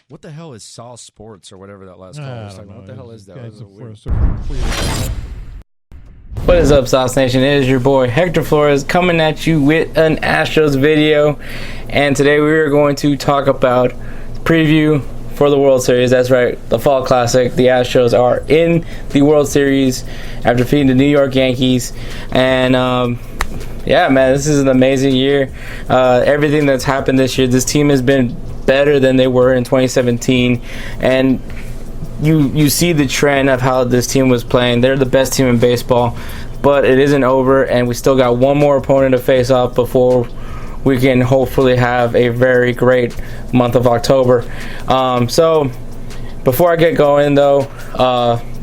What the hell is Saw Sports or whatever that last call was talking about? What the hell is that? What is up, Sauce Nation? It is your boy Hector Flore coming at you with an Astros video, and today we are going to talk about preview for the World Series. That's right, the Fall Classic. The Astros are in the World Series after defeating the New York Yankees, and yeah, man, this is an amazing year. Everything that's happened this year, this team has been better than they were in 2017, and you see the trend of how this team was playing. They're the best team in baseball, but it isn't over, and we still got one more opponent to face off before we can hopefully have a very great month of October. So before I get going, though,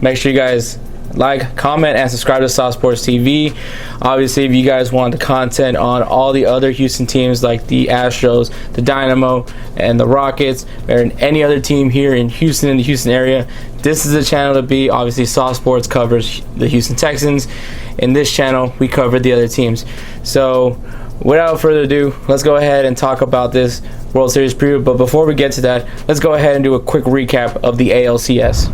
make sure you guys like, comment, and subscribe to Sauce Sports TV. Obviously, if you guys want the content on all the other Houston teams like the Astros, the Dynamo, and the Rockets, or any other team here in Houston, in the Houston area, this is the channel to be. Obviously, Sauce Sports covers the Houston Texans. In this channel, we cover the other teams. So without further ado, let's go ahead and talk about this World Series preview. But before we get to that, let's go ahead and do a quick recap of the ALCS.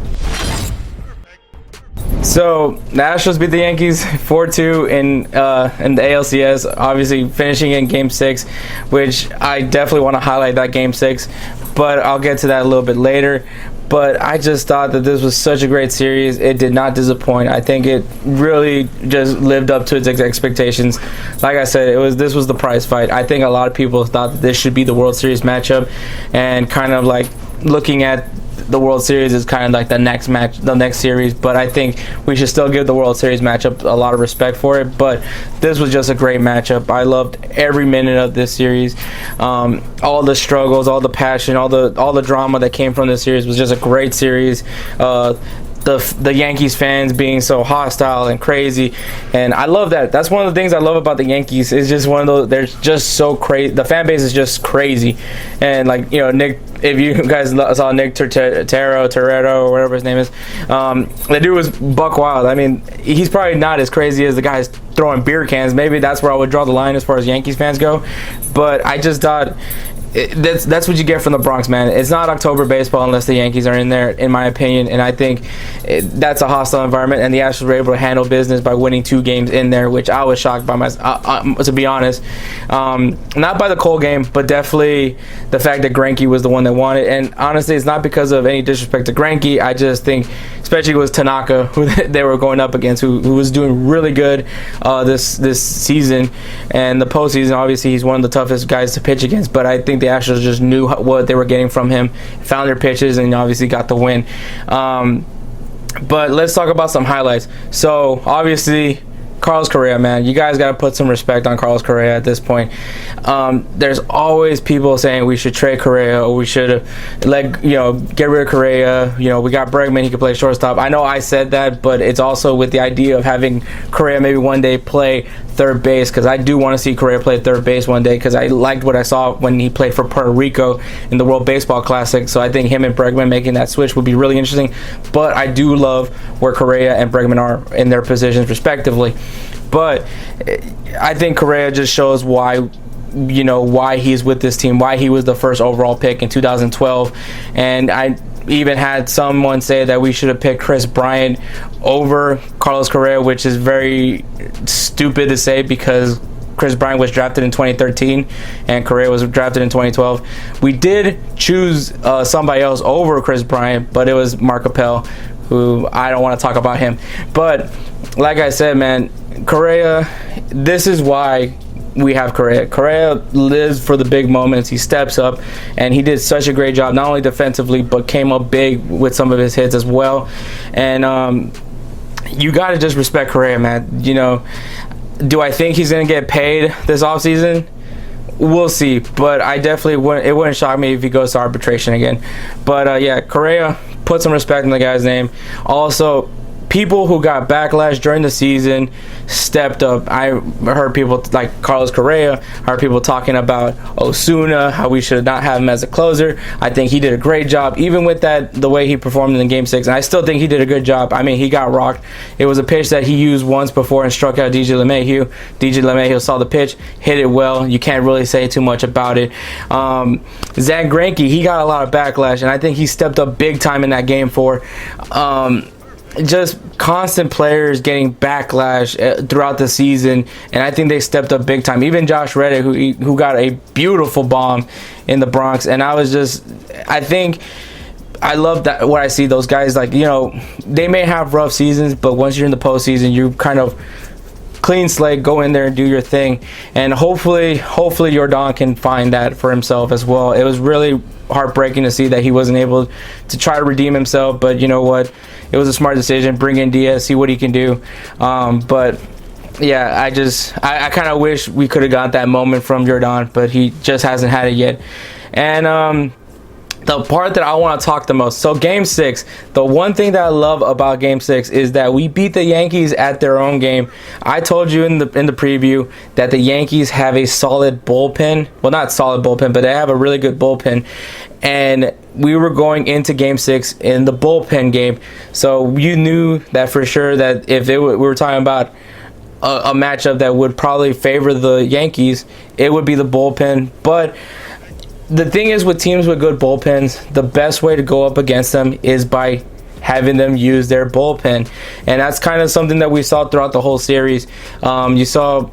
So the Astros beat the Yankees 4-2 in the ALCS, obviously finishing in Game 6, which I definitely want to highlight that Game 6, but I'll get to that a little bit later. But I just thought that this was such a great series. It did not disappoint. I think it really just lived up to its expectations. Like I said, this was the prize fight. I think a lot of people thought that this should be the World Series matchup, and kind of like looking at the World Series is kind of like the next series, but I think we should still give the World Series matchup a lot of respect for it. But this was just a great matchup. I loved every minute of this series. All the struggles, all the passion, all the drama that came from this series was just a great series. The Yankees fans being so hostile and crazy, and I love that. That's one of the things I love about the Yankees. It's just one of those, they're just so crazy. The fan base is just crazy, and like, you know, Nick, if you guys saw Nick Torero, or whatever his name is, the dude was buck wild. I mean, he's probably not as crazy as the guys throwing beer cans. Maybe that's where I would draw the line as far as Yankees fans go, but I just thought that's what you get from the Bronx, man. It's not October baseball unless the Yankees are in there, in my opinion, and I think that's a hostile environment, and the Astros were able to handle business by winning 2 games in there, which I was shocked by to be honest. Not by the Cole game, but definitely the fact that Greinke was the one that won it. And honestly, it's not because of any disrespect to Greinke. I just think, especially with Tanaka, who they were going up against, who was doing really good this season, and the postseason, obviously he's one of the toughest guys to pitch against, but I think the Astros just knew what they were getting from him, found their pitches, and obviously got the win. But let's talk about some highlights. So obviously, Carlos Correa, man, you guys got to put some respect on Carlos Correa at this point. There's always people saying we should trade Correa, or we should get rid of Correa. You know, we got Bregman, he could play shortstop. I know I said that, but it's also with the idea of having Correa maybe one day play third base, because I do want to see Correa play third base one day, because I liked what I saw when he played for Puerto Rico in the World Baseball Classic. So I think him and Bregman making that switch would be really interesting. But I do love where Correa and Bregman are in their positions respectively. But I think Correa just shows why he's with this team, why he was the first overall pick in 2012. And I even had someone say that we should have picked Chris Bryant over Carlos Correa, which is very stupid to say, because Chris Bryant was drafted in 2013 and Correa was drafted in 2012. We did choose somebody else over Chris Bryant, but it was Mark Appel, who I don't want to talk about him. But like I said, man, Correa, this is why we have Correa. Correa lives for the big moments. He steps up, and he did such a great job, not only defensively, but came up big with some of his hits as well. And you got to just respect Correa, man. You know, do I think he's going to get paid this offseason? We'll see, but I definitely wouldn't. It wouldn't shock me if he goes to arbitration again. But yeah, Correa, put some respect in the guy's name. Also, people who got backlash during the season stepped up. I heard people like Carlos Correa, heard people talking about Osuna, how we should not have him as a closer. I think he did a great job, even with that, the way he performed in Game 6. And I still think he did a good job. I mean, he got rocked. It was a pitch that he used once before and struck out DJ LeMahieu. DJ LeMahieu saw the pitch, hit it well. You can't really say too much about it. Zach Greinke, he got a lot of backlash, and I think he stepped up big time in that Game 4. Just constant players getting backlash throughout the season, and I think they stepped up big time. Even Josh Reddick, who got a beautiful bomb in the Bronx, and I think I love that what I see those guys, like, you know, they may have rough seasons, but once you're in the postseason, you kind of clean slate, go in there and do your thing, and hopefully Jordan can find that for himself as well. It was really heartbreaking to see that he wasn't able to try to redeem himself, but you know what, it was a smart decision. Bring in Diaz, see what he can do. But yeah, I kind of wish we could have got that moment from Jordan, but he just hasn't had it yet. And the part that I want to talk the most, so Game 6, the one thing that I love about Game 6 is that we beat the Yankees at their own game. I told you in the preview that the Yankees have a solid bullpen. Well, not solid bullpen, but they have a really good bullpen. And we were going into Game 6 in the bullpen game. So you knew that for sure that if we were talking about a matchup that would probably favor the Yankees, it would be the bullpen. But the thing is, with teams with good bullpens, the best way to go up against them is by having them use their bullpen. And that's kind of something that we saw throughout the whole series. You saw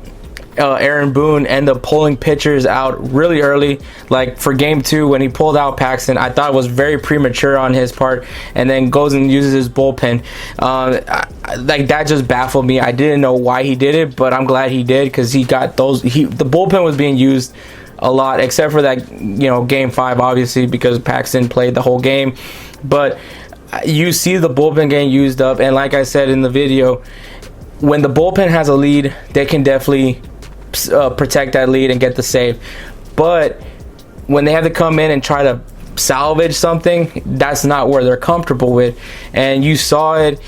Aaron Boone end up pulling pitchers out really early. Like for Game 2, when he pulled out Paxton, I thought it was very premature on his part, and then goes and uses his bullpen. Like that just baffled me. I didn't know why he did it, but I'm glad he did, because he got those. The bullpen was being used a lot, except for that, you know, Game 5, obviously, because Paxton played the whole game. But you see the bullpen getting used up, and like I said in the video, when the bullpen has a lead, they can definitely protect that lead and get the save. But when they have to come in and try to salvage something, that's not where they're comfortable with. And you saw it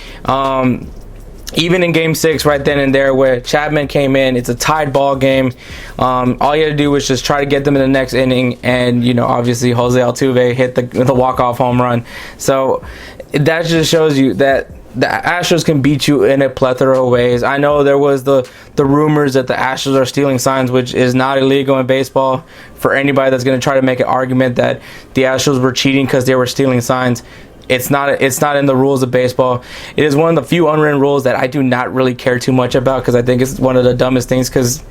even in Game 6 right then and there, where Chapman came in. It's a tied ball game. All you had to do was just try to get them in the next inning, and you know, obviously Jose Altuve hit the walk-off home run. So that just shows you that the Astros can beat you in a plethora of ways. I know there was the rumors that the Astros are stealing signs, which is not illegal in baseball. For anybody that's going to try to make an argument that the Astros were cheating because they were stealing signs, it's not in the rules of baseball. It is one of the few unwritten rules that I do not really care too much about, because I think it's one of the dumbest things. Because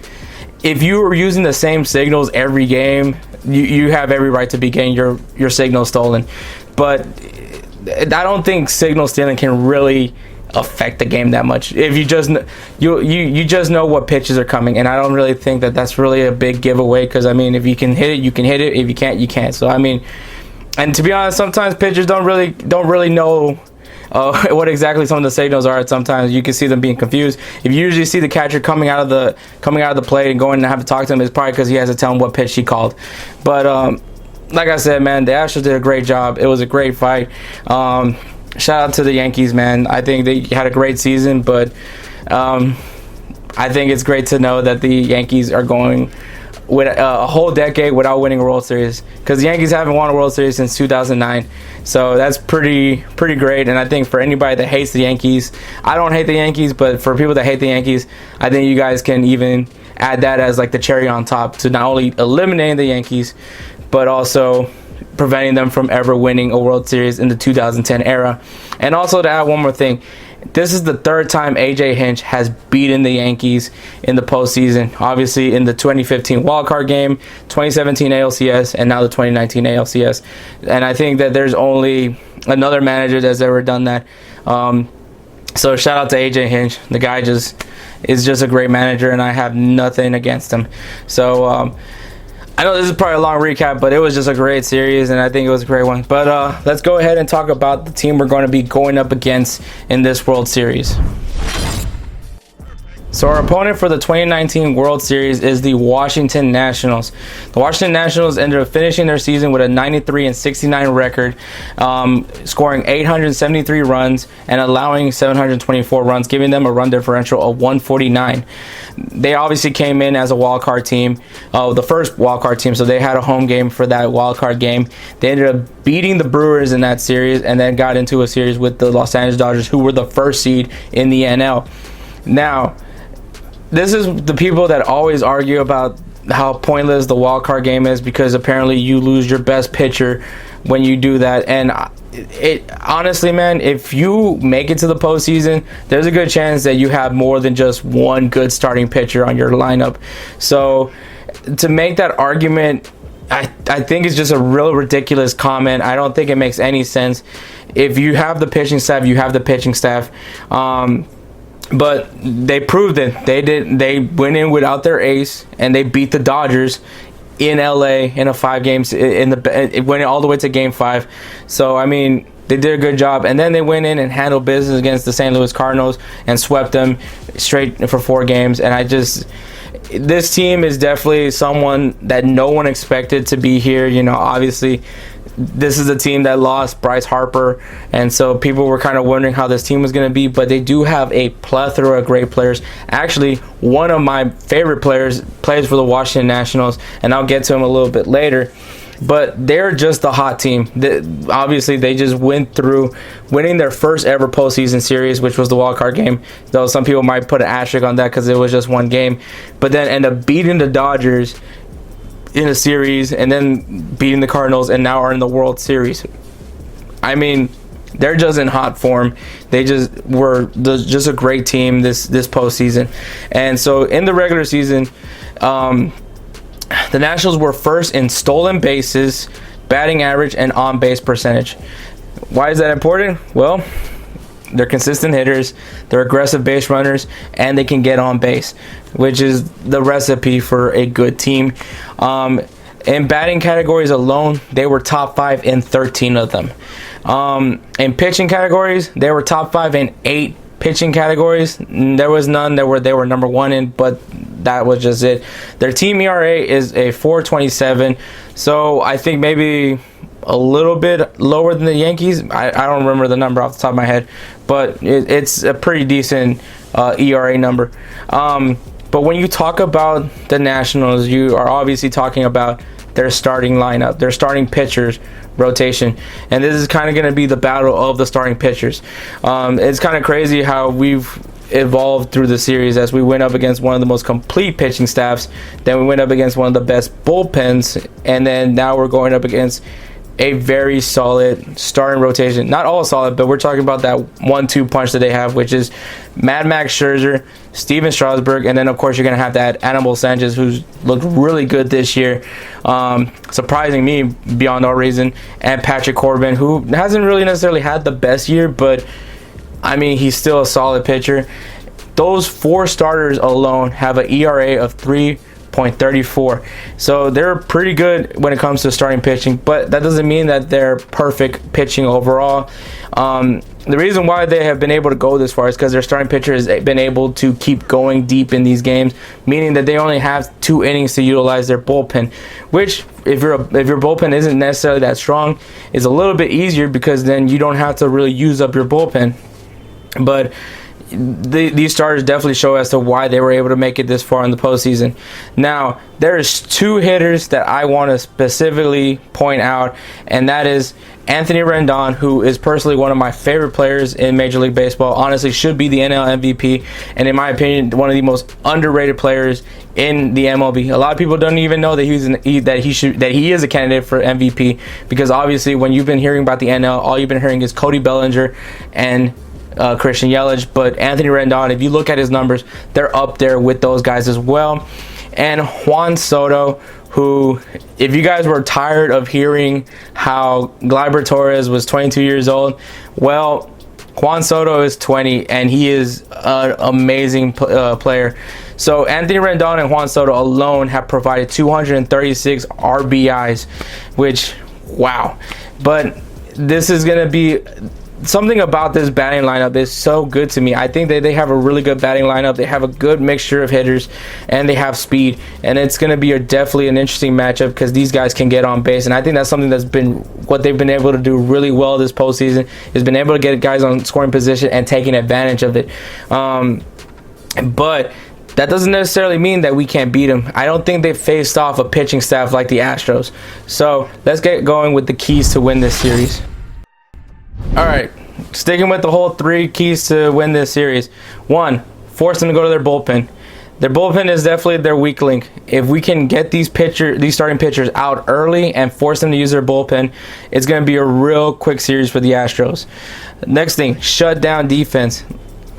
if you are using the same signals every game, you have every right to be getting your signal stolen. But I don't think signal stealing can really affect the game that much. If you just you just know what pitches are coming, and I don't really think that that's really a big giveaway, because I mean, if you can hit it, you can hit it. If you can't, you can't. So I mean, and to be honest, sometimes pitchers don't really know what exactly some of the signals are. Sometimes you can see them being confused. If you usually see the catcher coming out of the plate and going to have to talk to him, it's probably because he has to tell him what pitch he called. But like I said, man, the Astros did a great job. It was a great fight. Shout out to the Yankees, man. I think they had a great season, but I think it's great to know that the Yankees are going with a whole decade without winning a World Series, because the Yankees haven't won a World Series since 2009. So that's pretty great. And I think for anybody that hates the Yankees, I don't hate the Yankees, but for people that hate the Yankees, I think you guys can even add that as like the cherry on top to not only eliminating the Yankees, but also preventing them from ever winning a World Series in the 2010 era. And also to add one more thing, this is the third time AJ Hinch has beaten the Yankees in the postseason. Obviously in the 2015 wildcard game, 2017 ALCS, and now the 2019 ALCS. And I think that there's only another manager that's ever done that. So shout out to AJ Hinch. The guy is just a great manager, and I have nothing against him. So I know this is probably a long recap, but it was just a great series, and I think it was a great one. But let's go ahead and talk about the team we're going to be going up against in this World Series. So our opponent for the 2019 World Series is the Washington Nationals. The Washington Nationals ended up finishing their season with a 93-69 record, scoring 873 runs and allowing 724 runs, giving them a run differential of 149. They obviously came in as a wild card team, the first wild card team, so they had a home game for that wild card game. They ended up beating the Brewers in that series and then got into a series with the Los Angeles Dodgers, who were the first seed in the NL. Now, this is the people that always argue about how pointless the wild card game is because apparently you lose your best pitcher when you do that. And it honestly, man, if you make it to the postseason, there's a good chance that you have more than just one good starting pitcher on your lineup. So to make that argument, I think it's just a real ridiculous comment. I don't think it makes any sense. If you have the pitching staff, you have the pitching staff. But they proved it. They went in without their ace, and they beat the Dodgers in LA in a 5 games. It went all the way to Game 5. So I mean, they did a good job. And then they went in and handled business against the St. Louis Cardinals and swept them straight for 4 games. And this team is definitely someone that no one expected to be here. You know, obviously, this is a team that lost Bryce Harper, and so people were kind of wondering how this team was going to be, but they do have a plethora of great players. Actually, one of my favorite players plays for the Washington Nationals, and I'll get to him a little bit later, but they're just a hot team. Obviously, they just went through winning their first ever postseason series, which was the wild card game, though some people might put an asterisk on that because it was just one game, but then end up beating the Dodgers in a series and then beating the Cardinals and now are in the World Series. I mean, they're just in hot form. They just were just a great team this postseason. And so in the regular season, the Nationals were first in stolen bases, batting average, and on-base percentage. Why is that important? Well, they're consistent hitters, they're aggressive base runners, and they can get on base, which is the recipe for a good team. In batting categories alone, they were top 5 in 13 of them. In pitching categories, they were top 5 in 8 pitching categories. There was none they were number 1 in, but that was just it. Their team ERA is a 4.27, so I think maybe a little bit lower than the Yankees. I don't remember the number off the top of my head, but it's a pretty decent ERA number. But when you talk about the Nationals, you are obviously talking about their starting lineup, their starting pitchers rotation, and this is kind of going to be the battle of the starting pitchers. It's kind of crazy how we've evolved through the series as we went up against one of the most complete pitching staffs, then we went up against one of the best bullpens, and then now we're going up against a very solid starting rotation. Not all solid, but we're talking about that 1-2 punch that they have, which is Mad Max Scherzer, Steven Strasburg, and then of course you're going to have that Anibal Sanchez, who's looked really good this year, surprising me beyond all reason, and Patrick Corbin, who hasn't really necessarily had the best year, but I mean, he's still a solid pitcher. Those 4 starters alone have an ERA of 3.34, so they're pretty good when it comes to starting pitching, but that doesn't mean that they're perfect pitching overall. The reason why they have been able to go this far is because their starting pitcher has been able to keep going deep in these games, meaning that they only have 2 innings to utilize their bullpen, which if your bullpen isn't necessarily that strong, is a little bit easier because then you don't have to really use up your bullpen. But these starters definitely show as to why they were able to make it this far in the postseason. Now, there's 2 hitters that I want to specifically point out, and that is Anthony Rendon, who is personally one of my favorite players in Major League Baseball. Honestly, should be the NL MVP, and in my opinion, one of the most underrated players in the MLB. A lot of people don't even know that he is a candidate for MVP, because obviously when you've been hearing about the NL, all you've been hearing is Cody Bellinger and Christian Yelich. But Anthony Rendon, if you look at his numbers, they're up there with those guys as well. And Juan Soto, who, if you guys were tired of hearing how Gleyber Torres was 22 years old, well, Juan Soto is 20, and he is an amazing player. So Anthony Rendon and Juan Soto alone have provided 236 RBIs, which, wow. But this is going to be something about this batting lineup is so good to me. I think that they have a really good batting lineup. They have a good mixture of hitters, and they have speed. And it's going to be definitely an interesting matchup because these guys can get on base. And I think that's something that's been what they've been able to do really well this postseason, is been able to get guys on scoring position and taking advantage of it. But that doesn't necessarily mean that we can't beat them. I don't think they've faced off a pitching staff like the Astros. So let's get going with the keys to win this series. All right, sticking with the whole 3 keys to win this series. 1, force them to go to their bullpen. Their bullpen is definitely their weak link. If we can get these starting pitchers out early and force them to use their bullpen, it's going to be a real quick series for the Astros. Next thing, shut down defense.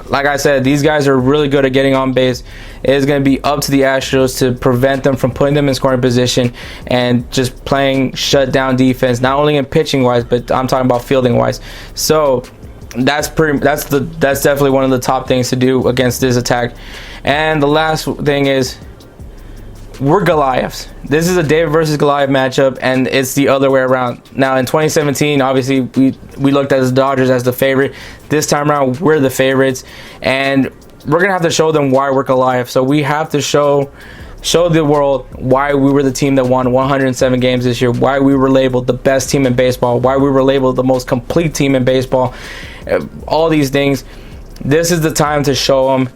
Like I said, these guys are really good at getting on base. It is going to be up to the Astros to prevent them from putting them in scoring position and just playing shut down defense, not only in pitching wise, but I'm talking about fielding wise. So that's definitely one of the top things to do against this attack. And the last thing is, we're Goliaths. This is a David versus Goliath matchup, and it's the other way around. Now, in 2017, obviously, we looked at the Dodgers as the favorite. This time around, we're the favorites, and we're going to have to show them why we're Goliath. So we have to show the world why we were the team that won 107 games this year, why we were labeled the best team in baseball, why we were labeled the most complete team in baseball, all these things. This is the time to show them.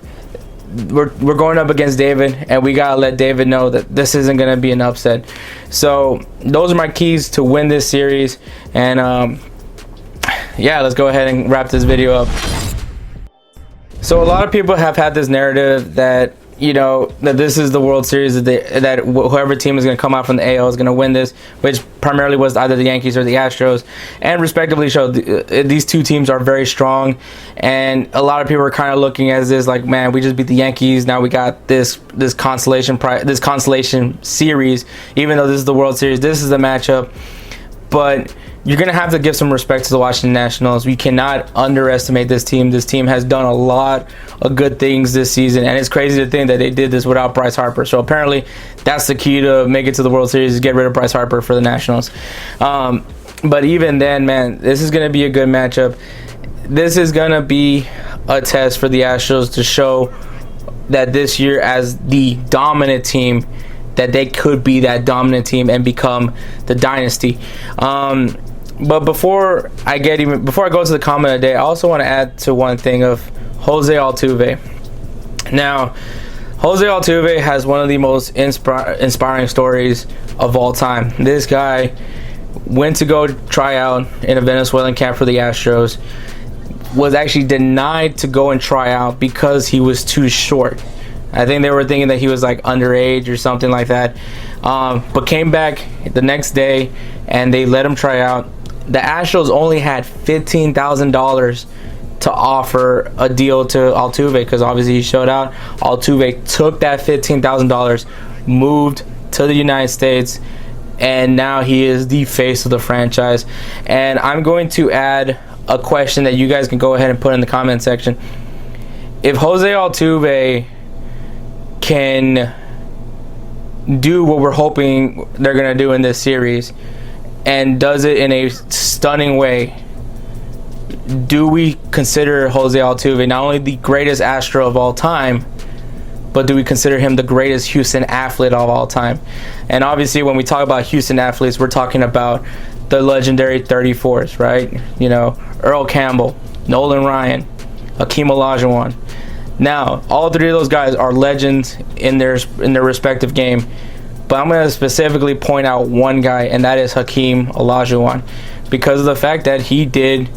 We're going up against David, and we gotta let David know that this isn't gonna be an upset. So those are my keys to win this series, and yeah, let's go ahead and wrap this video up. So a lot of people have had this narrative that, you know, that this is the World Series, that whoever team is going to come out from the AL is going to win this, which primarily was either the Yankees or the Astros, and respectively showed these two teams are very strong. And a lot of people are kind of looking at this like, man, we just beat the Yankees, now we got this consolation series. Even though this is the World Series, this is the matchup. But you're going to have to give some respect to the Washington Nationals. We cannot underestimate this team. This team has done a lot of good things this season, and it's crazy to think that they did this without Bryce Harper. So apparently that's the key to make it to the World Series, is get rid of Bryce Harper for the Nationals. But even then, man, this is going to be a good matchup. This is going to be a test for the Astros to show that this year, as the dominant team, that they could be that dominant team and become the dynasty. But before I go to the comment of the day, I also want to add to one thing of Jose Altuve. Now, Jose Altuve has one of the most inspiring stories of all time. This guy went to go try out in a Venezuelan camp for the Astros, was actually denied to go and try out because he was too short. I think they were thinking that he was like underage or something like that. But came back the next day and they let him try out. The Astros only had $15,000 to offer a deal to Altuve because obviously he showed out. Altuve took that $15,000, moved to the United States, and now he is the face of the franchise. And I'm going to add a question that you guys can go ahead and put in the comment section. If Jose Altuve can do what we're hoping they're going to do in this series and does it in a stunning way, do we consider Jose Altuve not only the greatest Astro of all time, but do we consider him the greatest Houston athlete of all time? And obviously when we talk about Houston athletes, we're talking about the legendary 34s, right? You know, Earl Campbell, Nolan Ryan, Hakeem Olajuwon. Now, all three of those guys are legends in their respective game, but I'm going to specifically point out one guy, and that is Hakeem Olajuwon, because of the fact that he did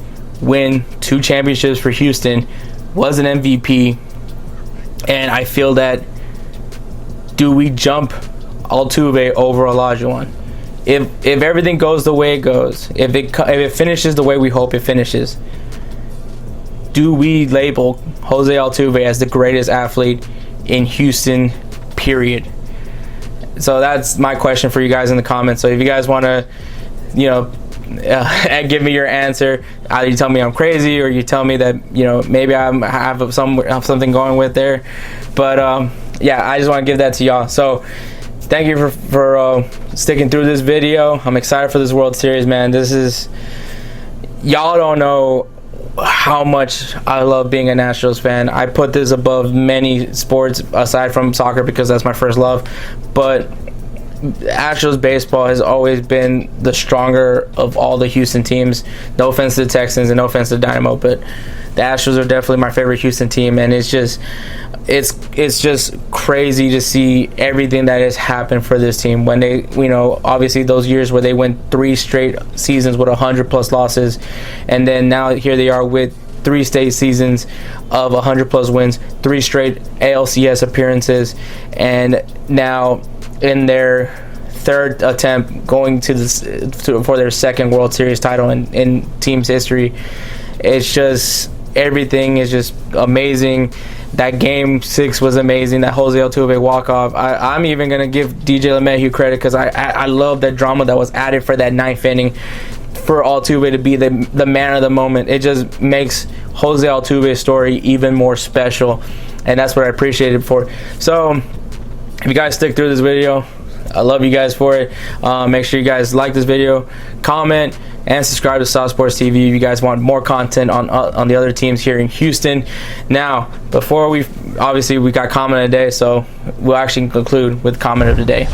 win 2 championships for Houston, was an MVP, and I feel that, do we jump Altuve over Olajuwon? If everything goes the way it goes, if it finishes the way we hope it finishes, do we label Jose Altuve as the greatest athlete in Houston, period? So that's my question for you guys in the comments. So if you guys want to, give me your answer, either you tell me I'm crazy or you tell me that, maybe I have something going with there. But yeah, I just want to give that to y'all. So thank you for sticking through this video. I'm excited for this World Series, man. Y'all don't know how much I love being an Astros fan. I put this above many sports aside from soccer because that's my first love. But Astros baseball has always been the stronger of all the Houston teams. No offense to the Texans and no offense to Dynamo, but the Astros are definitely my favorite Houston team, and it's just crazy to see everything that has happened for this team. When they, obviously those years where they went 3 straight seasons with 100+ losses, and then now here they are with 3 straight seasons of 100+ wins, 3 straight ALCS appearances, and now in their 3rd attempt going for their 2nd World Series title in team's history. It's just, everything is just amazing. That game 6 was amazing. That Jose Altuve walk-off. I'm even going to give DJ LeMahieu credit because I love that drama that was added for that 9th inning for Altuve to be the man of the moment. It just makes Jose Altuve's story even more special, and that's what I appreciate it for. So if you guys stick through this video, I love you guys for it. Make sure you guys like this video, comment, and subscribe to Sauce Sports TV if you guys want more content on the other teams here in Houston. Now, before we got comment of the day, so we'll actually conclude with comment of the day.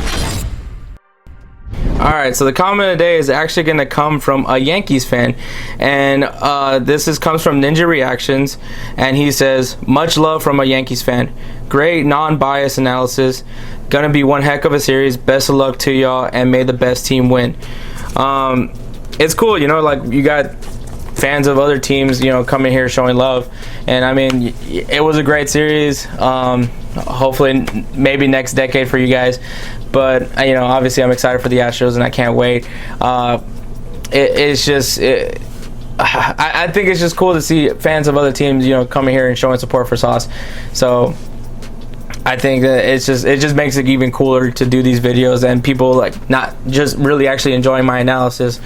Alright, so the comment of the day is actually going to come from a Yankees fan, and this comes from Ninja Reactions, and he says, much love from a Yankees fan. Great non-biased analysis. Gonna be one heck of a series. Best of luck to y'all, and may the best team win. It's cool, like you got fans of other teams, coming here showing love, and I mean, it was a great series. Hopefully, maybe next decade for you guys. But obviously, I'm excited for the Astros, and I can't wait. I think it's just cool to see fans of other teams, coming here and showing support for Sauce. So I think that it just makes it even cooler to do these videos, and people like not just really actually enjoying my analysis,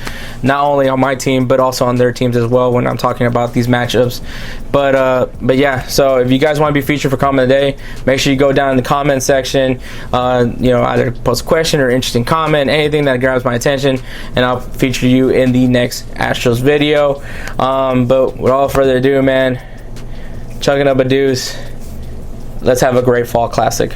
not only on my team but also on their teams as well when I'm talking about these matchups. But yeah, so if you guys want to be featured for comment of the day, make sure you go down in the comment section, either post a question or interesting comment, anything that grabs my attention, and I'll feature you in the next Astros video. But without further ado, man, chugging up a deuce. Let's have a great fall classic.